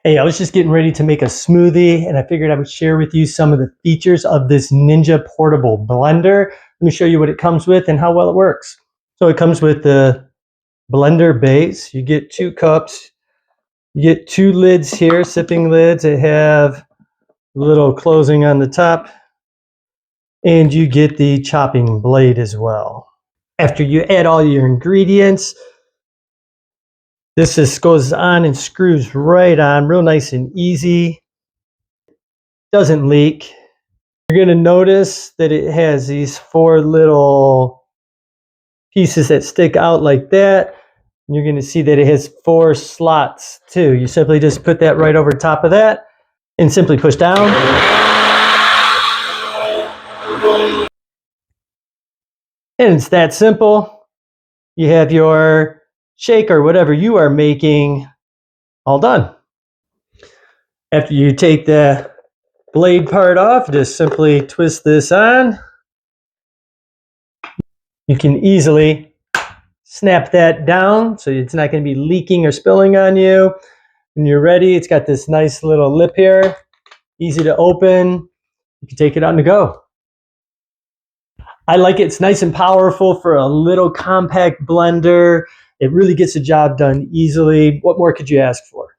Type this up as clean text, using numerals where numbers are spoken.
Hey, I was just getting ready to make a smoothie and I figured I would share with you some of the features of this Ninja portable blender. Let me show you what it comes with and how well it works. So it comes with the blender base. You get 2 cups. You get 2 lids here, sipping lids. They have a little closing on the top. And you get the chopping blade as well. After you add all your ingredients, this just goes on and screws right on, real nice and easy. Doesn't leak. You're going to notice that it has these 4 little pieces that stick out like that. You're going to see that it has 4 slots too. You simply just put that right over top of that and simply push down. And it's that simple. You have your shake or whatever you are making all done. After you take the blade part off, just simply twist this on. You can easily snap that down so it's not going to be leaking or spilling on you. When you're ready, it's got this nice little lip here, easy to open. You can take it on the go. I like it. It's nice and powerful for a little compact blender. It really gets the job done easily. What more could you ask for?